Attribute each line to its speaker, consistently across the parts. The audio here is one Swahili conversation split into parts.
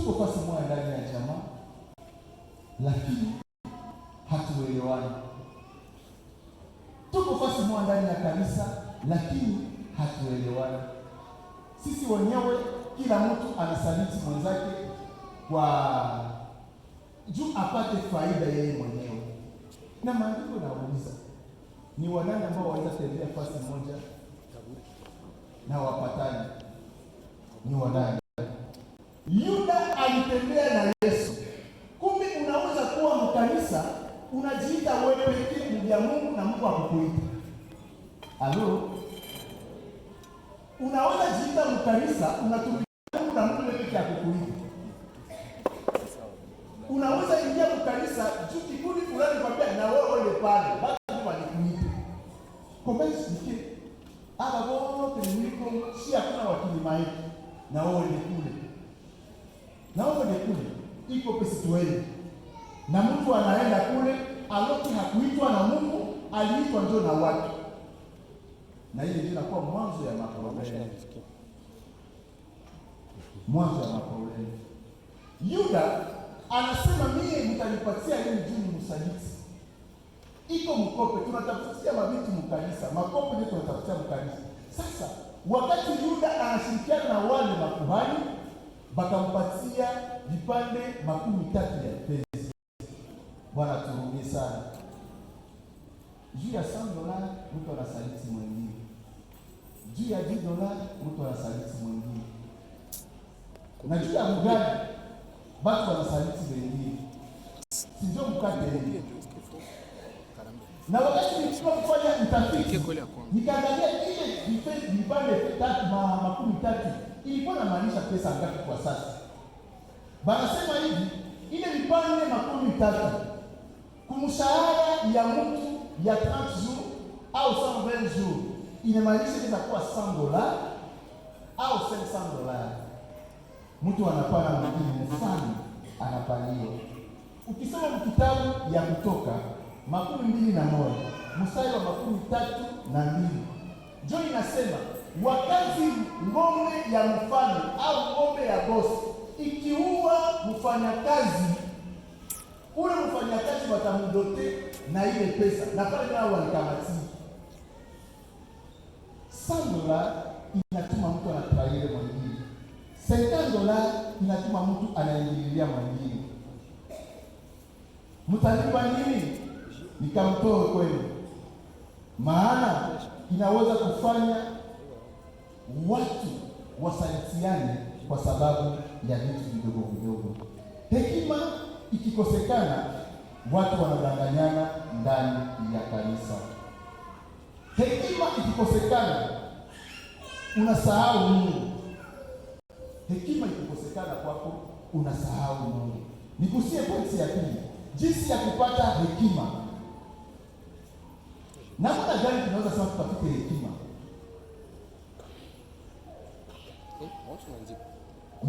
Speaker 1: tuko fasi moja ndani ya jamaa, lakini hatuelewani. Tuko fasi moja ndani ya kanisa, lakini hatuelewani. Sisi wenyewe kila mtu anasaliti mwenzake kwa juu apate faida yeye mwenyewe. Na maandiko yanauliza, ni wanani ambao waweza tembea fasi moja na wapatani? Ni wanani? Yuda alitembea na Yesu. Kumbe unaweza kuwa mkanisa unajiita wewe pekee mja Mungu na Mungu akukuita. Halo? Unaweza jiita mkanisa unatumia Mungu na Mungu pekee akukuita. Unaweza ingia mkanisa juu kikundi fulani kwambia na wewe ile pale, basi walikuita. Kumbe sike. Aba wote niliko si hakuna wakili maiki na wewe ni kule. Na wewe ni kule. Iko pesa tuende. Na mtu anaenda kule, aloki hakuitwa na Mungu, aliitwa ndio na watu. Na ile ndio inakuwa mwanzo ya maproblemu. Mwanzo ya maproblemu. Yuda anasema mimi mtanipatia ile juu msaliti. Iko mkope, tunatafutia mabitu mkanisa. Makope ndio tunatafutia mkanisa. Sasa wakati Yuda anashirikiana na wale makuhani, bakampatia vipande 30 ya pesa. Bwana turumie sana. Juu ya $100 mtu anasaliti mwingine. Juu ya $10 mtu anasaliti mwingine. Na juu ya mgani watu wanasaliti wengine. Sio mkate hivi. Na wakati nilikuwa kufanya utafiti, nikaangalia ile vipande 30 ilikuwa inamaanisha pesa ngapi kwa sasa. Banasema hivi, ile vipande 30 kumshahara ya mtu ya 30 jours au 120 jours inamaanisha itakuwa $100 au $500. Mtu anapana mwingine mfano anapaniwa. Ukisoma kitabu ya Kutoka 21 mstari wa 32 ndio inasema wakati ng'ombe ya mfano au ng'ombe ya bosi ikiua mfanyakazi, ule mfanyakazi watamdote na ile pesa, na pale nao walikamati. $100 inatuma mtu anatraire mwingine. $50 inatuma mtu anaingililia mwingine. Mtalipa nini? Nikamtoe kwenu. Maana inaweza kufanya watu wasalitiane kwa sababu ya vitu vidogo vidogo. Hekima ikikosekana, watu wanadanganyana ndani ya kanisa. Hekima ikikosekana, unasahau Mungu. Hekima ikikosekana kwako, unasahau Mungu. Nikusie pointi ya pili, jinsi ya kupata hekima. Namna gani tunaweza sasa tutafute hekima?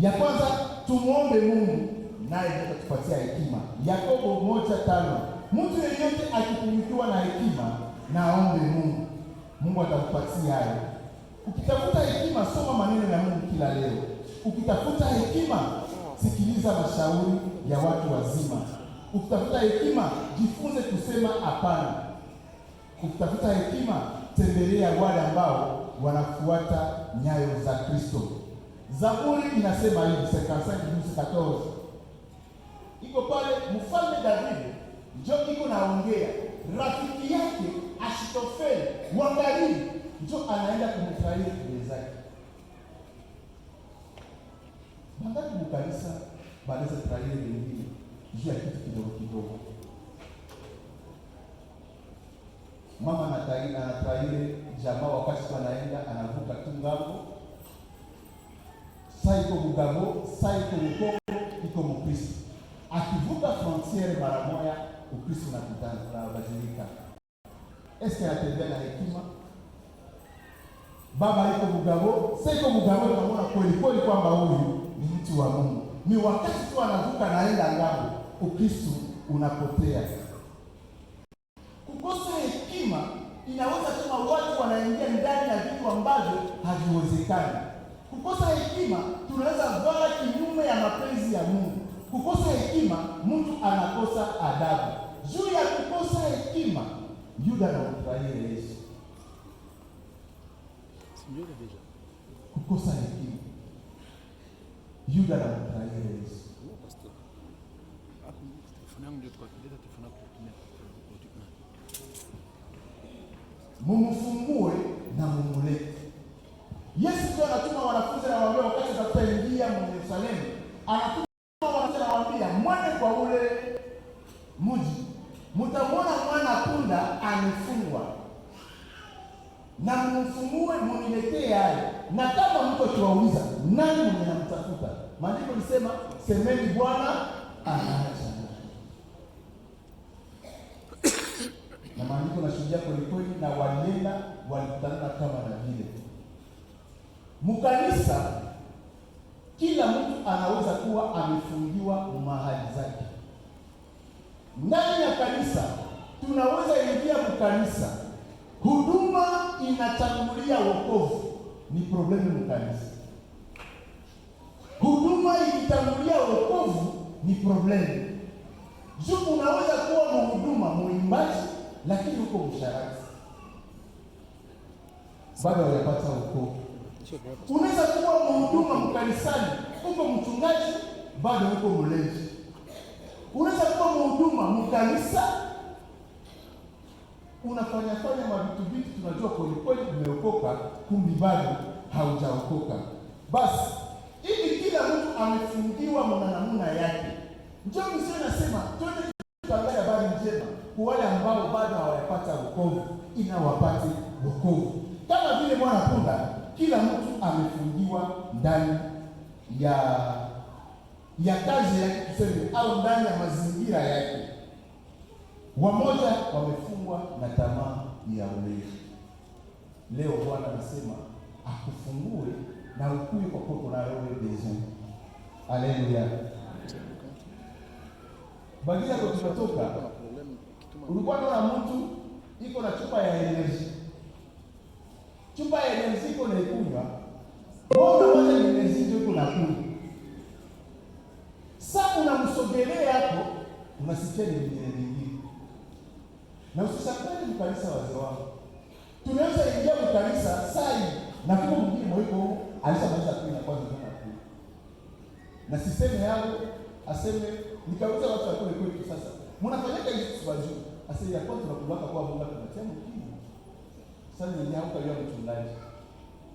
Speaker 1: Ya kwanza, tumuombe Mungu naye atatupatia hekima. Yakobo 1:5. Mtu yeyote akipungukiwa na hekima na aombe Mungu, Mungu atampatia hayo. Ukitafuta hekima, soma maneno ya Mungu kila leo. Ukitafuta hekima, sikiliza mashauri ya watu wazima. Ukitafuta hekima, jifunze kusema hapana. Ukitafuta hekima, tembelea wale ambao wanafuata nyayo za Kristo. Zaburi inasema hivi, 55:14. Iko pale mfalme David ndio iko naongea, rafiki yake Ashitofeli mwangalizi ndio anaenda kumfurahia mbele zake. Bangapi mkanisa banaweza kufurahia wengine juu ya kitu kidogo kidogo. Mama anafurahia jamaa wakati anaenda anavuka tu ngambo. Saiko mugabo, saiko mukoko, iko mukristo. Akivuka frontiere mara moja, Ukristo unabadilika. Eske anatembea na hekima? Baba iko mugabo, saiko mugabo, tunaona kweli kweli kwamba huyu ni mtu wa Mungu. Ni wakati tu anavuka naenda ngambo, Ukristo unapotea. Kukosa hekima inaweza kama watu wanaingia ndani ya vitu ambavyo haviwezekani. Kukosa hekima tunaweza vala kinyume ya mapenzi ya Mungu. Kukosa hekima, mtu anakosa adabu. Juu ya kukosa hekima, Yuda anamfurahia Yesu. Kukosa hekima, Yuda anamfurahia Yesu. Mumufungue na mumulete. Yesu ndio anatuma wanafunzi na waambia wakati atakapoingia Yerusalemu, anatuma wanafunzi na waambia mwende kwa ule mji, mtamwona mwana punda amefungwa, na mumfungue muniletee hayo, na kama mtu akiwauliza nani mnamtafuta, maandiko lisema semeni Bwana anaacha. Na maandiko nashuhudia kweli kweli, na walienda walikutana kama na vile. Mkanisa, kila mtu anaweza kuwa amefungiwa mahali zake. Ndani ya kanisa tunaweza ingia mkanisa, huduma inatangulia wokovu, ni problemu mkanisa. Huduma ikitangulia wokovu ni problemu. Juu unaweza kuwa mhuduma muimbaji, lakini uko msharati, bado hujapata wokovu. Unaweza kuwa mhuduma mkanisani, uko mchungaji, bado uko mlevi. Unaweza kuwa mhuduma mkanisa, unafanya mavitu tunajua kweli kweli umeokoka, kumbe bado haujaokoka. Basi hivi kila mtu amefungiwa namna yake. Njoo msio nasema twende tuangalie habari njema kwa wale ambao bado hawajapata wokovu, inawapate wokovu. Kama vile mwana punda, kila mtu amefungiwa ndani ya kazi yake tuseme, au ndani ya mazingira yake. Wamoja wamefungwa na tamaa ya ulevi. Leo Bwana anasema akufungue na ukue kwa koko na roho besoin. Haleluya. Bagia kwa tunatoka, ulikuwa na mtu iko na chupa ya energy. Chupa ya energy iko na ikunywa. Wewe unawacha ni energy ndio iko na kunywa. Sasa unamsogelea hapo, unasikia ni vingine. Na usishangae mkanisa wazee wao. Tunaweza ingia mkanisa sai na kwa mwingine mwiko alishamaliza kunywa kwanza tena kunywa. Na siseme yao aseme nikauza watu wa kule kwetu sasa. Mnafanyaka hizi sibaju. Asema ya kwanza tunakubaka kwa Mungu tunatia mkini. Sasa ni hauka yao mchungaji.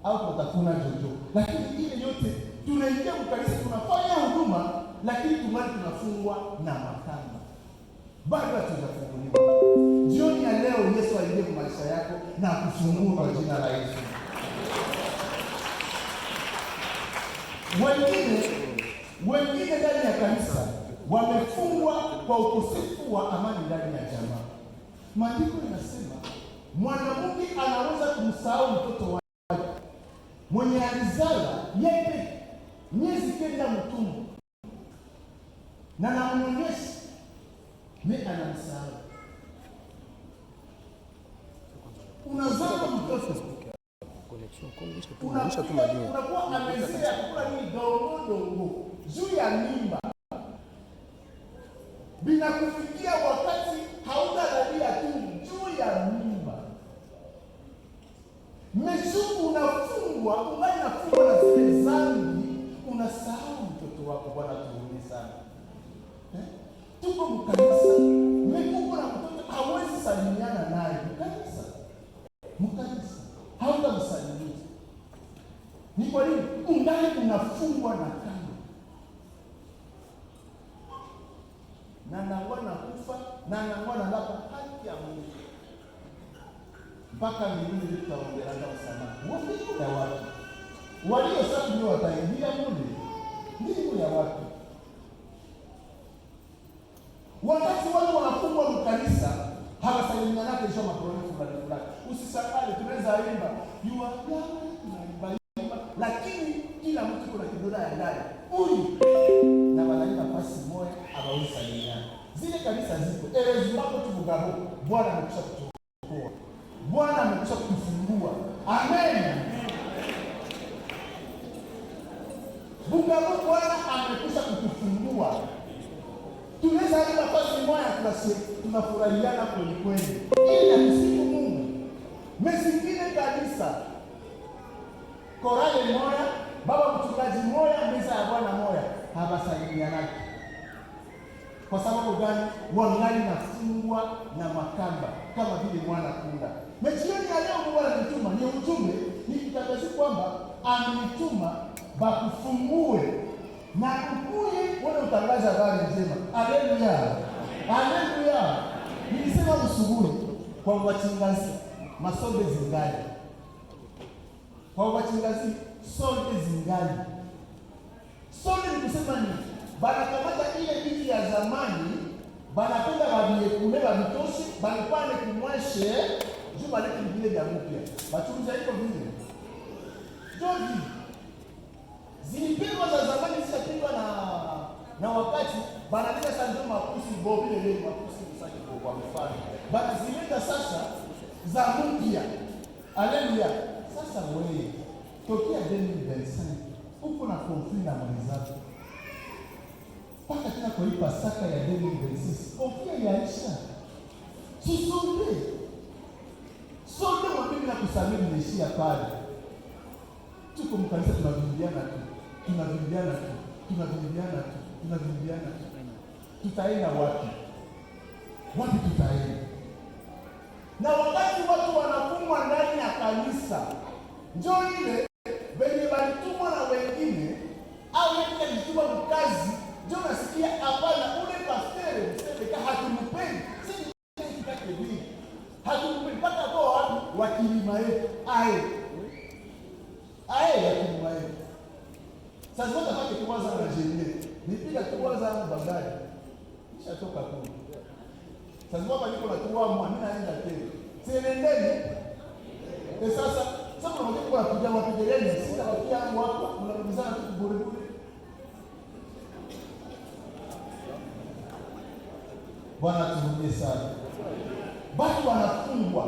Speaker 1: Au tutafuna jojo. Lakini ile yote tunaingia mkanisa tunafanya huduma, lakini tumani tunafungwa na makamba. Bado hatujafunguliwa. Jioni ya leo Yesu aingie kwa maisha yako na kufungue kwa jina la Yesu. Wengine ndani ya kanisa wamefungwa kwa ukosefu wa amani ndani ya jamaa. Maandiko yanasema mwanamke anaweza kumsahau mtoto wake mwenye alizala yeye miezi 9 mtumbo na namnyonyesha, mimi anamsahau. Unazaa mtoto unakuwa amezea kula ni dongo juu ya mimba, binakufikia wakati hautadalia tu juu ya mimba. Meshuku unafungwa, unafungwa na zile zambi, unasahau mtoto wako. Bwana tuone sana. Tuko mkanisa, mekuko na mtoto hawezi salimiana naye mkanisa hautamsalimia. Ni kwa nini? Ungali unafungwa na kamba. Na nangwa na kufa, na nangwa na lapa haki ya Mungu. Mpaka mbinguni tutaongelea sana. Wapi ya watu? Walio sasa ndio wataingia mule. Ndio ya watu. Wakati wale wanafungwa mkanisa, hawasalimiana nake kisha maproblemu fulani. Usisakale, tunaweza imba yua tunaimba, lakini kila mtu kuna kidoda ya ndani. Huyu na wanaimba pasi moja abaweza salimiana. Zile kanisa ziko. Erezimako tubugabo. Bwana amekwisha kutuokoa. Bwana amekwisha kutufungua. Amen. Bugabo Bwana amekwisha kutufungua. Tunaweza hadi nafasi moja tunafurahiana kweli kweli, ili ya kusifu Mungu. Mezingine kabisa, korale moja, baba mchungaji moja, meza ya Bwana moja, hawasalimianaki. Kwa sababu gani? Wangali nafungwa na makamba kama vile mwana punda. Mejioni ya leo Mungu ananituma ni ujumbe, ni kutangaza kwamba amenituma bakufungue na kukuye wale utangaza habari njema. Haleluya. Haleluya. Nilisema msubuhi kwa wachingazi masonde zingali. Kwa wachingazi sonde zingali. Sonde ni kusema nini? Banakamata ile vitu ya zamani, banapenda babiyekule babitoshe, banapane kumweshe, juu balete vile vya mpya. Bachunguza iko vile. Joji. Zilipigwa za zamani zishapigwa na wakati, banaleta sasa ndio makusi bobile leo makusi msaki kwa mfano. Banazileta sasa za mpya. Haleluya. Sasa wewe tokea 2025 uko na conflict na mwenzako. Paka tena kwa hii Pasaka ya 2026, conflict yaisha. Susumbe. Sote wapili na kusamehe nimeishia pale. Tuko mkanisa tunavumiliana tu. Tunavumiliana tu. Tutaenda wapi? Wapi tutaenda? Na wakati watu wanafungwa ndani ya kanisa, njoo ile wenye walitumwa na wengine au wengine walituma mkazi, njoo nasikia hapana ule pastere mseme hatumpendi. Sisi tunataka hivi. Hatumpendi mpaka kwa watu wa kilima yetu. Ya kilima yetu. Sasa zote hapa kiwaza na jeni. Nipiga kiwaza na bagari. Kisha toka kule. Sasa hapa niko na tuwa mimi naenda tena. Siendeni. Sasa unakuja kwa kujamaa pigeleni, sasa wakia hapo hapo mnarudizana tu bure bure. Bwana atuhurumie sana. Bado wanafungwa.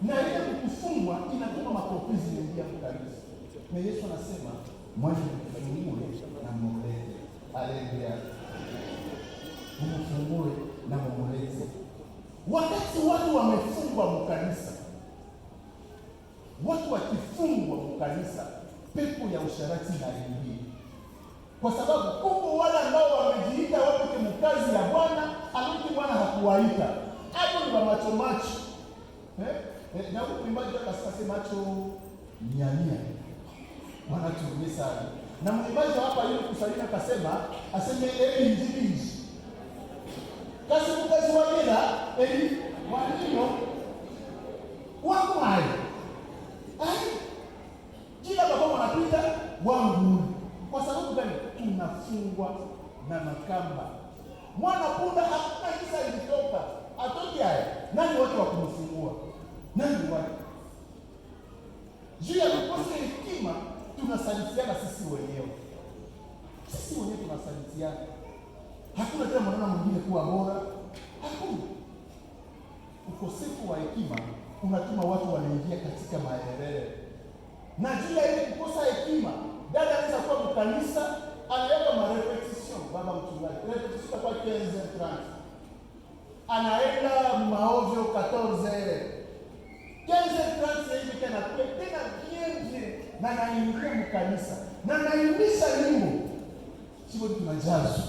Speaker 1: Na ile kufungwa inatuma makopizi mengi ya kanisa. Na Yesu anasema mwana mfungue na mmolete. Haleluya. Mfungue na mmolete. Wakati watu wamefungwa mkanisa, watu wakifungwa mkanisa, pepo ya usharati inaingia. Kwa sababu kuko wale ambao wamejiita wapeke mkazi ya Bwana, aliki Bwana hakuwaita. Hapo ni wa macho macho. Na huko imbaji kasikase macho nyania. Bwana tuulize sana. Na mwimbaji hapa yule kusalina akasema, aseme injili. Kasi mkazi wa Kenya, walio wako hai. Kila baba wanapita wangu. Kwa sababu gani? Tunafungwa na makamba. Mwana punda hakuna kisa ilitoka. Atoki haya. Nani watu wa kumfungua? Nani watu? Juu ya kukosa hekima tunasalitiana sisi wenyewe. Sisi wenyewe tunasalitiana. Hakuna tena mwanana mwingine kuwa bora. Hakuna. Ukosefu wa hekima unatuma watu wanaingia katika maelewele. Na juu ya ile kukosa hekima, dada anaweza kuwa mkanisa, anaweka marepetition, baba mchungaji. Repetition kwa 15:30. Anaenda maovyo 14. 15:30 hivi tena bien na naingia mkanisa. Na naimisha nyimbo. Sio tunajazwa.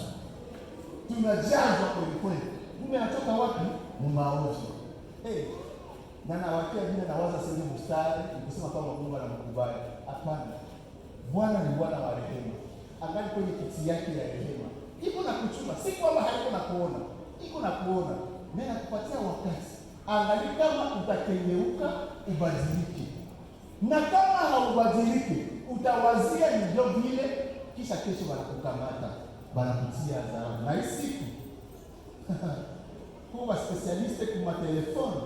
Speaker 1: Tunajazwa kweli kweli. Mungu anatoka wapi? Mumaozi. Na nawakia vile nawaza sasa mstari nikisema kwamba Mungu anamkubali. Hapana. Bwana ni Bwana wa rehema. Angali kwenye kiti yake ya rehema. Iko na kuchuma, si kwamba haiko na kuona. Iko na kuona. Na kupatia wakati. Angali kama utakengeuka ubadilike. Na kama haubadiliki, utawazia ni ndio vile kisha kesho wanakukamata. Banakutia adhabu. Na isiku kuwa specialiste kwa telefoni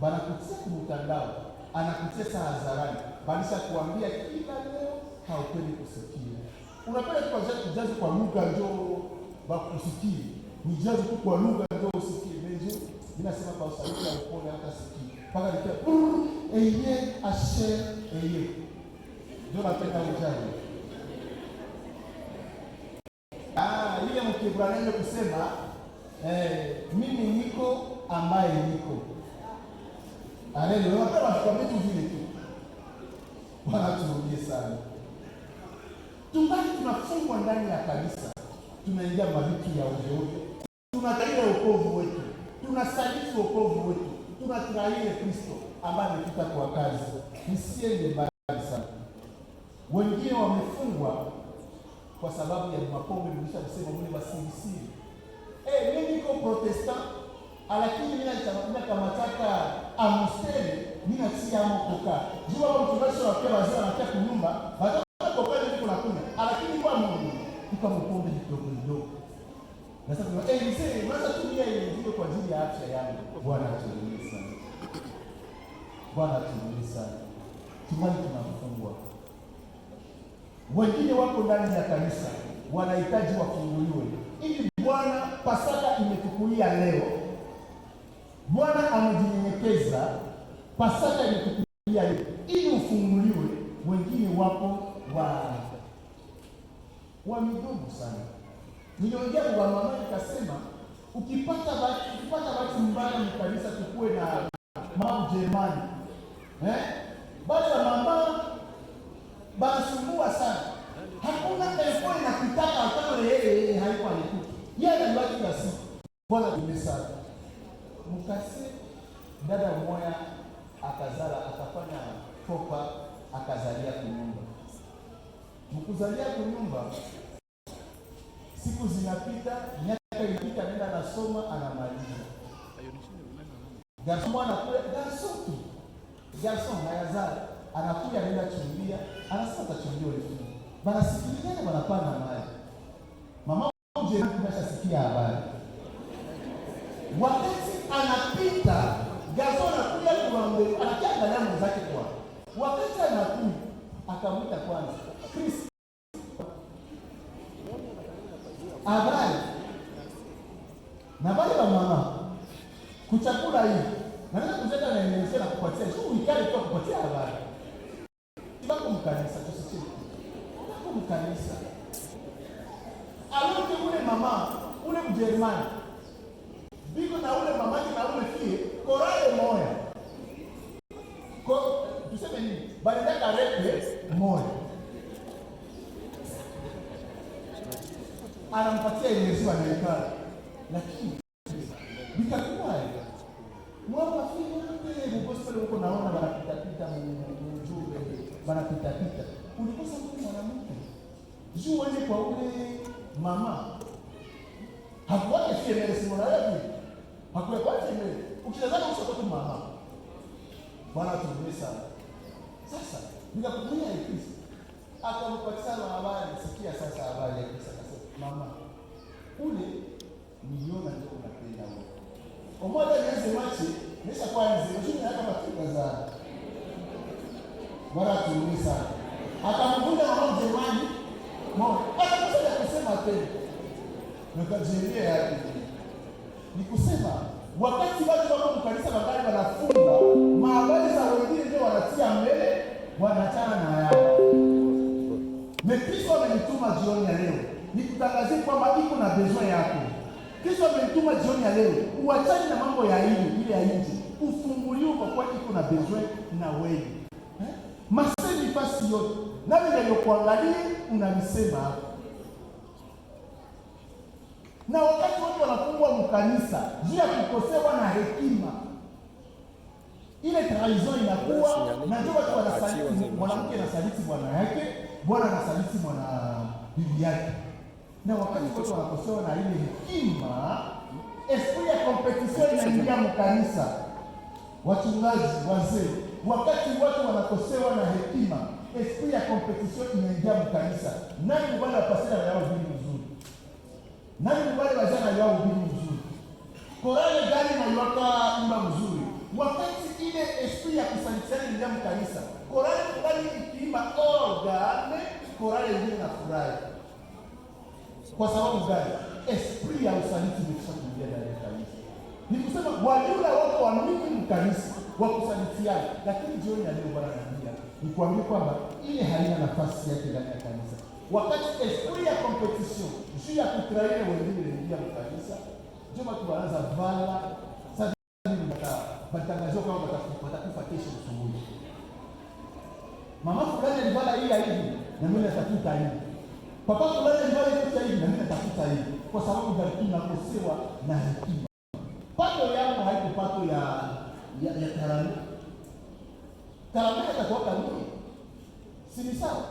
Speaker 1: banakutia kwa mtandao, anakutia saa hadharani, balisha kuambia kila leo haupendi kusikia. Unapenda kujaza kwa lugha ndio bakusikie. Nijaze tu kwa lugha ndio usikie. Ndio ninasema kwa sauti ya upole hata sikie. Paka nikia ashe ndio napenda ujaze. Kiebrania kusema mimi niko ambaye niko. Haleluya. Wapenda tukwambie tu vile tu. Bwana turudie sana. Tungali tunafungwa ndani ya kanisa. Tunaingia mavitu ya ovyo. Tunakalia wokovu wetu. Tunasaliti wokovu wetu. Tunatraia Kristo ambaye amepita kwa kazi. Nisiende mbali sana. Wengine wamefungwa kwa sababu ya mapombe. Nilisha kusema mimi basilisiri. Mimi niko Protestant, lakini mimi nakamataka amusteli, mimi natia mokoka. Jua wao mtumishi wa kwa wazee wanatia kunyumba, hata kwa kweli niko nakunya. Lakini kwa Mungu, niko mpombe kidogo kidogo. Na sasa mzee, mwanza tumia ile ndio kwa ajili ya afya yangu. Bwana atubariki sana. Bwana atubariki sana. Tumani tunafungwa. Wengine wako ndani ya kanisa, wanahitaji wafunguliwe. Ili Bwana, Pasaka imetukulia leo. Bwana amejinyenyekeza, Pasaka imetukulia leo. Ili ufunguliwe, wengine wapo wa midogo sana. Niliongea kwa mama nikasema, ukipata watu mbaya ni kanisa tukue na mama Germani. Basi mama banasumbua sana. Hakuna telefoni inapitaka hata yeye haiko alikuta. Yeye anabaki kila siku. Bwana tumesana. Mkase dada mmoja akazala akafanya topa akazalia kunyumba. Mkuzalia kunyumba siku zinapita, miaka inapita, nenda nasoma anamaliza. Garson anakuja, garson hayazala. Anakuja nenda chumbia, anasema tachumbia ile kitu. Bana sikilizana wanapana maji. Mama mmoja anashasikia habari. Wakati anapita, garson anakuja kumwambia, anakiangalia mwenzake kwa. Wakati anakuja, akamwita kwanza, Chris. Habari. Na bali wa mama kuchakula hii. Na nenda kuzeta na nimeanza kupatia. Sio ukali tu kupatia habari. Bako mkanisa tusikie. Bako mkanisa. Alote ule mama, ule Mjerumani. Biko na ule mama na ule fie, korale moya. Tuseme nini? Bali ndaka repe moya. Anampatia Yesu anaikala. Lakini bikakuwa mwaka fili gospel huko naona wanapita mjumbe wanapita. Ulikosa mtu mwanamke. Juu wewe kwa ule mama. Hakuwa female simona yapi. Hakuwa kwa female. Ukitazama uso kwa mama. Bwana tumwesa sana. Sasa nikakutumia Kristo. Akampatia habari, sikia sasa habari ya Kristo. Mama, ule miliona ndio unapenda wewe. Omoja nianze machi, nisha kwanza, mshini hata mafuta za. Bwana tuumie sana. Akamvunja mama Mjerumani. Mama, akaanza kusema tena. Nikajielea yake. Ni kusema wakati watu wako kanisa magari wanafunga, mahabari za wengine ndio wanatia mbele, wanachana na yao. Kristo amenituma jioni ya leo. Nikutangazie kwamba iko na besoin yako. Kristo amenituma jioni ya leo. Uachane na mambo ya ile ya nje. Ufunguliwe kwa kuwa iko na besoin na wewe. Masemi fasi yote. Nani niliyokuangalia unanisema hapo. Na wakati watu wanafungwa mkanisa, juu ya kukosewa na hekima. Ile trahison inakuwa na ndio watu wanasaliti, mwanamke anasaliti bwana yake, bwana anasaliti mwana bibi yake. Na wakati watu wanakosewa na ile hekima, esprit ya competition inaingia mkanisa. Wachungaji, wazee, wakati watu wanakosewa na hekima, esprit ya competition inaingia mkanisa. Nani mbali wapasira yao vile mzuri? Nani mbali wajana yao vile mzuri? Korale gani na yoka imba mzuri? Wakati ile esprit ya kusalitiana inaingia mkanisa, korale mbali ikiimba organe, korale ingine na furahi. Kwa sababu gani? Esprit ya usaliti imekwisha kuingia ndani ya kanisa. Ni kusema waliula wako wa mimi mkanisa wa kusalitiana, lakini jioni ya leo Bwana ananiambia nikwambie kwamba ile haina nafasi yake ndani ya kanisa. Wakati esprit ya competition juu ya kutraire wengine wengine mkanisa, ndio watu wanaanza vala sasa batangazo kama watakufa kesho asubuhi. Mama fulani alivala hii hivi na mimi natafuta hivi. Papa fulani alivala hii hivi na mimi natafuta hivi. Kwa sababu ndio nakosewa na hekima. Pato yangu haiko pato ya karama. Karama itatoka nini? Si ni sawa?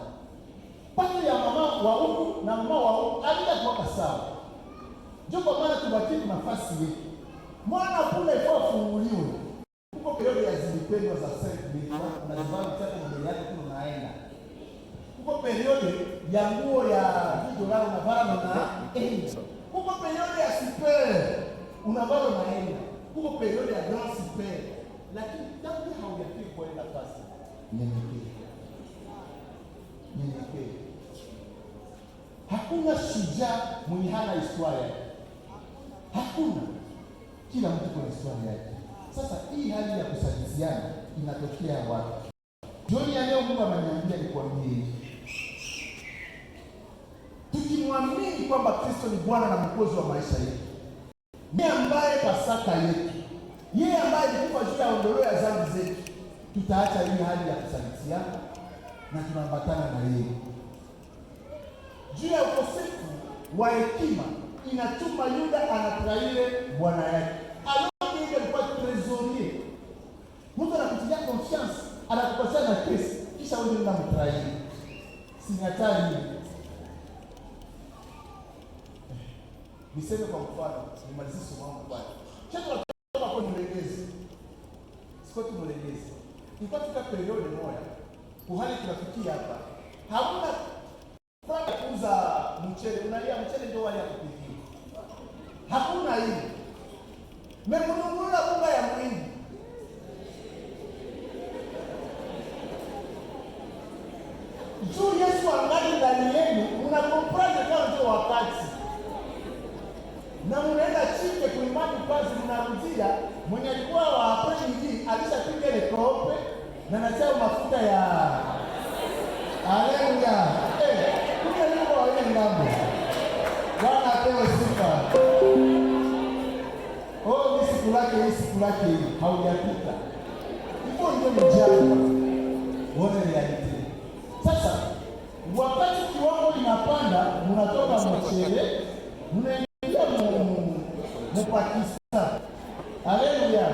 Speaker 1: Pato ya mama wa huku na mama wa huku haitakuwa sawa. Ndio kwa maana tubaki nafasi yetu. Mwana pula ifaa funguliwe. Huko periodi ya zilipendwa za self-made na zibali chako mbele yako kuna unaenda. Huko periodi ya nguo ya $1 unavaa na age. Huko periodi ya super unavaa na enda. Huko periodi ya grand super. Lakini tangu haujafika kwa ile nafasi. Nyenyekea. Hakuna shujaa mwenye hana historia. Hakuna. Kila mtu kuna historia yake. Sasa hii hali ya kusaidiana inatokea wapi? Jioni ya leo Mungu ameniambia nikwambie hivi. Tukimwamini kwamba Kristo ni Bwana na Mwokozi wa maisha yetu, yeye ambaye Pasaka yetu, yeye ambaye alikufa juu ya ondoleo ya dhambi zetu, tutaacha hii hali ya kusaidiana na tunaambatana na yeye. Juu ya ukosefu wa hekima inatuma Yuda anatraire bwana yake. Alikuwa yeye alikuwa trésorier. Mtu anakutia confiance, anakupatia na kesi, kisha wewe ndio unamtraire. Sinatali. Niseme kwa mfano, nimalizie somo langu bwana. Chezo la kwa mlegezi. Sikoti mlegezi. Ilikuwa katika period moja, kuhali tunafikia hapa. Hakuna kwa kuuza mchele, unalia mchele ndio wale ya kupikia. Hakuna hiyo. Mmekununua bunga ya mwingi. Juu Yesu angali ndani yenu, mnakomprendre kama ndio wakati. Na mnaenda chike kuimani kazi mnarudia, mwenye alikuwa wa apprentice alishapiga ile kope na anachao mafuta ya haleluya. Kuna nini kwa wale ngambo? Bwana apewe sifa. Oh, ni siku lake hii haujapita. Hiyo ndio mjadala. Wote reality. Sasa wakati kiwango inapanda, mnatoka mchele, mnaingia Pakistan. Haleluya.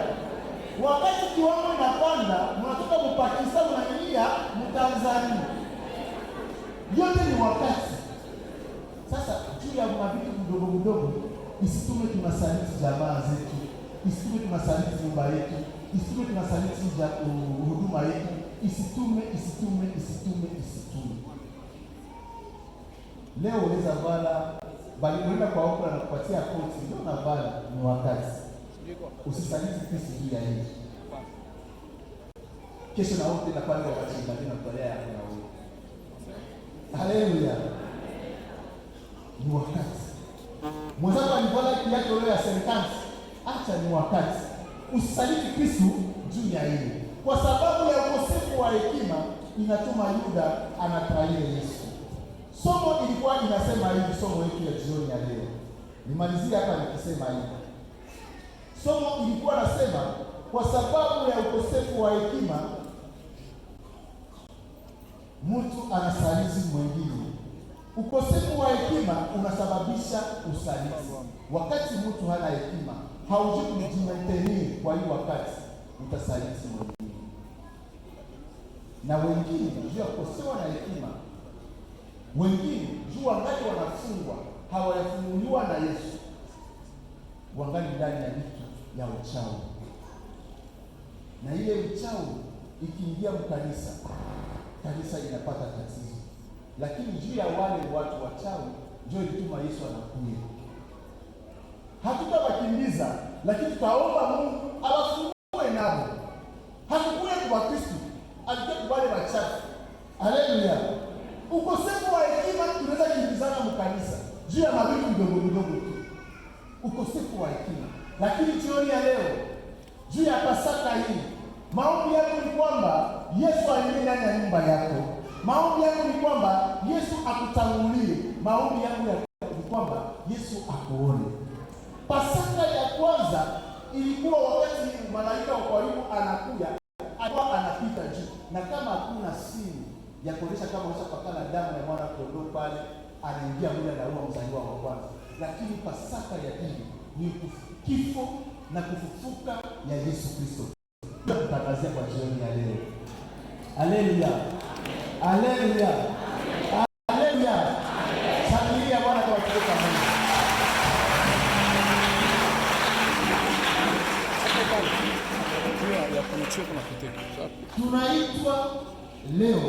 Speaker 1: Wakati kiwango inapanda, mnatoka Pakistan mnaingia Tanzania. Yote ni wakati. Sasa juu ya vitu mdogo isitume tunasaliti jamaa zetu, isitume tunasaliti nyumba yetu, isitume tunasaliti huduma yetu, isitume. Leo unaweza vala bali unaenda kwa huko na kupatia koti ndio unavala, ni wakati. Usisaliti Kristo juu ya hili. Kesho na wote na pale wakati mwingine tunatolea yako na wewe. Haleluya. Ni wakati. Mwenzako alivala kiatu leo ya serikali. Acha ni wakati. Usisaliti Kristo juu ya hili. Kwa sababu ya ukosefu wa hekima inatuma Yuda anatraire Yesu. Somo ilikuwa inasema hivi, somo yetu ya jioni ya leo. Nimalizie hapa nikisema hivi. Somo ilikuwa nasema kwa sababu ya ukosefu wa hekima mtu anasaliti mwingine. Ukosefu wa hekima unasababisha usaliti. Wakati mtu hana hekima, haujui kujimaintain kwa hiyo wakati utasaliti mwingine. Na wengine juu ya kukosewa na hekima, wengine juu wangali wanafungwa, hawayafunuliwa na Yesu, wangali ndani ya vitu ya uchawi. Na ile uchawi ikiingia mkanisa, kanisa inapata tatizo. Lakini juu ya wale watu wachawi ndio ilituma Yesu anakuja. Hatutawakimbiza, lakini tutaomba Mungu awafungue nao. Hakukuja kwa Kristo, alikuja kwa wale wachawi. Haleluya. Ukosefu wa hekima tunaweza kukimbizana mkanisa juu ya mavitu vidogo tu. Ukosefu wa hekima. Lakini jioni ya leo juu ya Pasaka hii, maombi yako ni kwamba Yesu aingie ndani ya nyumba yako. Maombi yangu ni kwamba Yesu akutangulie. Maombi yangu ni kwamba Yesu akuone. Pasaka ya kwanza ilikuwa wakati malaika wa karibu anakuja, alikuwa anapita juu, na kama hakuna simu ya kuonyesha kama unashapakana damu ya mwana kondoo pale, anaingia mule anaua mzaliwa wa kwanza. Lakini Pasaka ya pili ni kifo na kufufuka ya Yesu Kristo. Tutangazia kwa jioni ya leo. Haleluya. Haleluya. Haleluya. Shangilia Bwana kwa kutukuza Mungu. Tunaitwa leo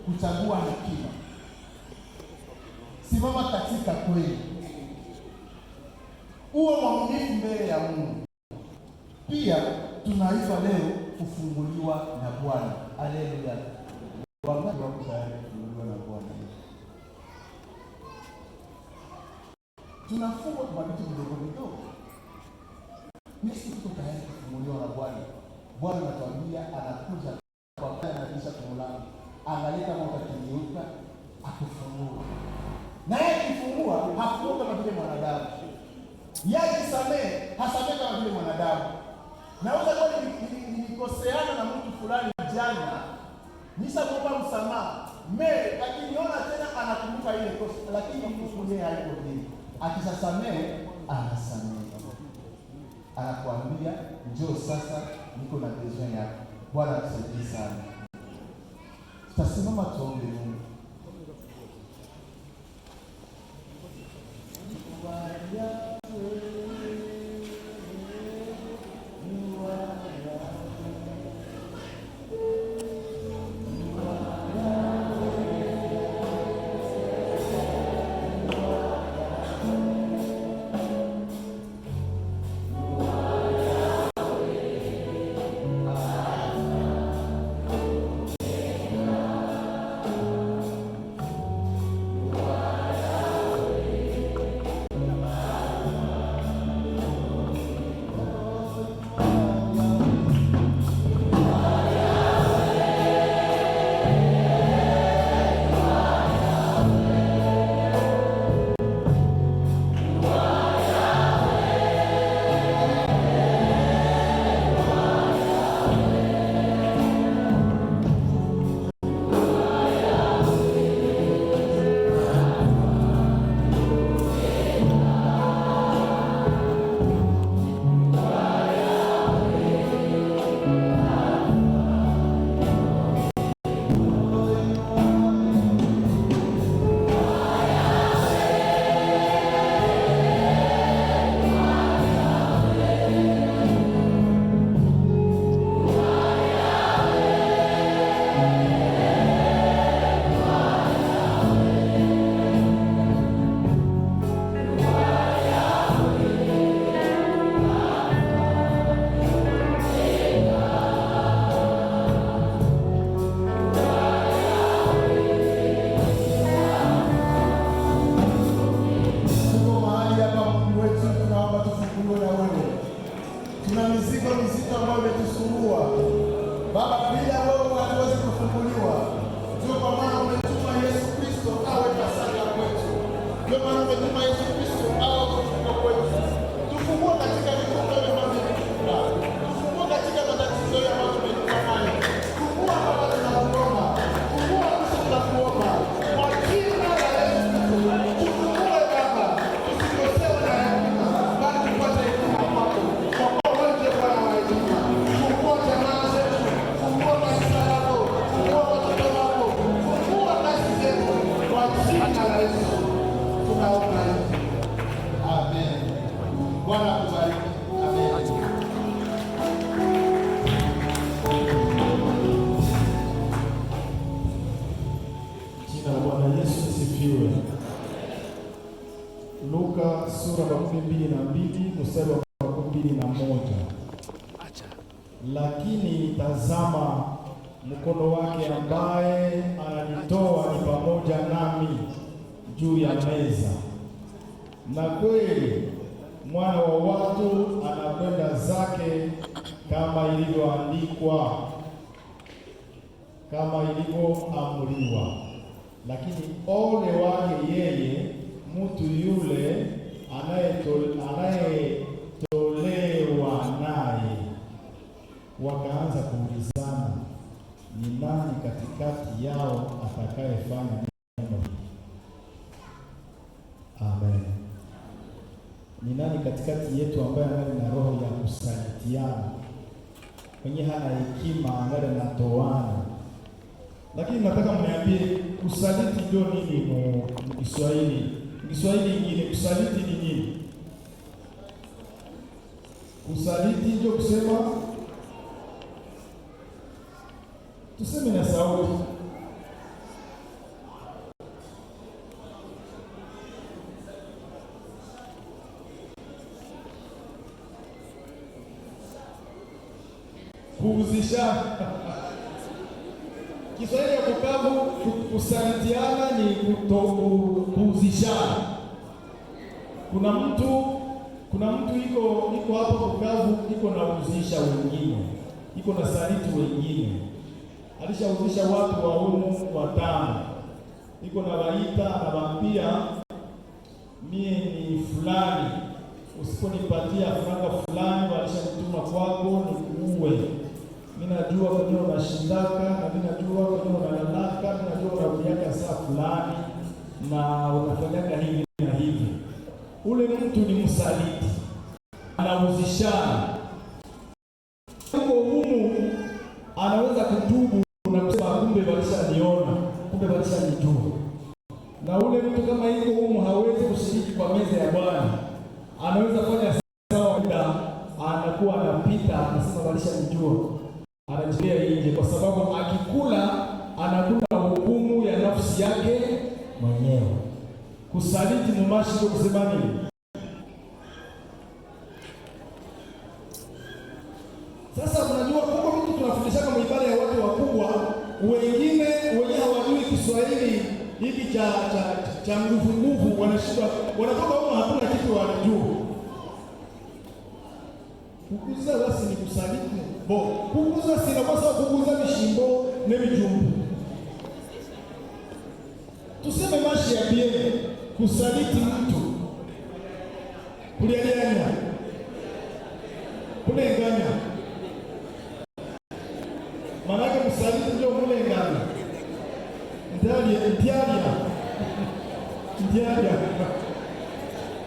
Speaker 1: kuchagua hekima. Simama katika kweli. Uwe mwaminifu mbele ya Mungu. Pia tunaitwa leo kufunguliwa na Bwana. Haleluya. Wangapi wako tayari kufunguliwa na Bwana? Tunafungwa kwa vitu vidogo vidogo. Mimi tuko tayari kufunguliwa na Bwana. Bwana anatuambia anakuja kwa kaya na kisha kumulana. Angalia kama utakigeuka akufungua. Na yeye akifungua hafunga kama vile mwanadamu. Yeye akisamehe hasamehe kama vile mwanadamu. Naweza kuwa nilikoseana na mtu fulani jana, nishaomba msamaha, akiniona tena anakumbuka ile kosa, lakini Mungu yeye haiko vile. Akisamehe anasamehe. Anakuambia njoo sasa, niko na besoin yako. Bwana atusaidie sana. Tutasimama tuombe Mungu. Luka sura ya 22 mstari wa 21. Lakini tazama, mkono wake ambaye ananitoa ni pamoja nami juu ya meza. Na kweli mwana wa watu anakwenda zake kama ilivyoandikwa.
Speaker 2: kama ilivyoamriwa. Lakini ole wake yeye mtu yule anayetolewa naye. Wakaanza kuulizana, ni nani katikati yao atakayefanya neno hili? Amen. Ni nani katikati yetu ambaye angali na roho ya kusalitiana, mwenye hana hekima, angali anatoana? Lakini nataka mniambie, kusaliti ndio nini mu Kiswahili? Kiswahili ingine kusaliti ni nini? Kusaliti ndio kusema, tuseme na sauti, kuuzishana. Kiswahili ya kukavu, kusalitiana ni kuuzishana. Kuna mtu iko hapo kukavu, iko na uzisha wengine, iko na saliti wengine. Alishauzisha watu wa humu watano, iko na waita na waambia, mie ni fulani, usiponipatia franga fulani walishanituma kwako nikuue. Mimi najua kwenye unashindaka, na mimi najua kwenye unalalaka, mimi najua unarudiaka saa fulani na unafanyaga hivi na hivi. Ule mtu ni msaliti, anauzishana. Huko humu anaweza kutubu na kusema kumbe walishaniona, kumbe walishanijua. Na ule mtu kama yuko humu hawezi kushiriki kwa meza ya Bwana, anaweza fanya sawa, anakuwa anapita anasema walishanijua, anajilia nje, kwa sababu akikula anakula hukumu ya nafsi yake mwenyewe. Kusaliti mumashi ndio kusema nini? Sasa unajua kwa mtu tunafundisha kama ibada ya watu wakubwa, wengine wenyewe hawajui Kiswahili hiki cha nguvu, wanashindwa, wanatoka huko hakuna kitu wanajua. Kukuza basi ni kusaliti. Kukuza sina kwa sababu kukuza mishimbo na mijumbu. Tuseme mashi ya biene, kusaliti mtu. Kulialiana. Kulenganya. Manake kusaliti ndio kulenganya. Ndiaria.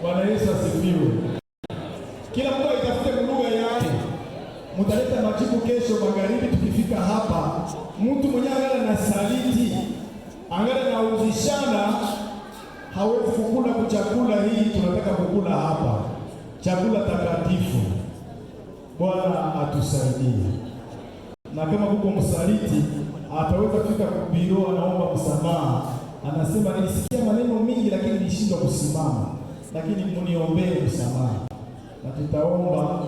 Speaker 2: Bwana Yesu asifiwe. Kila mtu itafute lugha yake. Mtaleta majibu kesho magharibi tukifika hapa. Mtu mwenye angala na saliti, angala na uzishana, hawezi kukula kuchakula hii tunataka kukula hapa. Chakula takatifu. Bwana atusaidie. Na kama kuko msaliti, ataweza kufika kubiro, anaomba msamaha. Anasema nilisikia maneno mingi lakini nilishindwa kusimama. Lakini muniombee msamaha. Na tutaomba.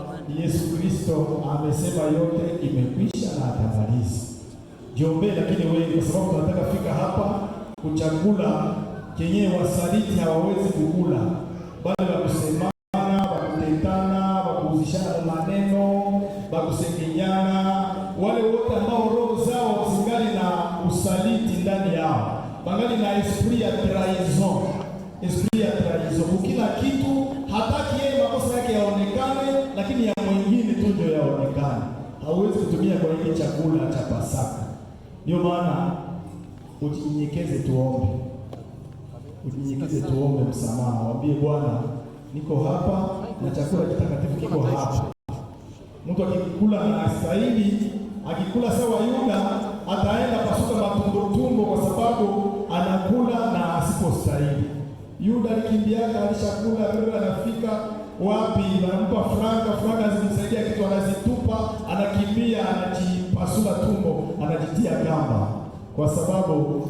Speaker 2: Yesu Kristo amesema yote imekwisha na atamaliza. Jiombee lakini wewe, kwa sababu tunataka fika hapa kuchakula kenye wasaliti hawawezi kukula. Bali wakusemana, wakutetana, wakuuzishana maneno, wakusengenyana, wale wote ambao roho zao zingali na usaliti ndani yao, bangali na esprit ya trahison. Kila kitu hataki yeye makosa yake yaonekane, lakini ya mwingine tu ndio yaonekane. Hauwezi kutumia kwa ile chakula cha Pasaka. Ndio maana ujinyenyekeze, tuombe msamaha. Mwambie Bwana, niko hapa na chakula kitakatifu kiko hapa. Mtu akikula na astahili, akikula sawa Yuda, ataenda pasuka matumbo kwa sababu anakula na asipostahili. Yuda alikimbiaka, alishakula, anafika wapi wanampa franga zimsaidia kitu, anazitupa, anakimbia, anajipasula tumbo, anajitia gamba, kwa sababu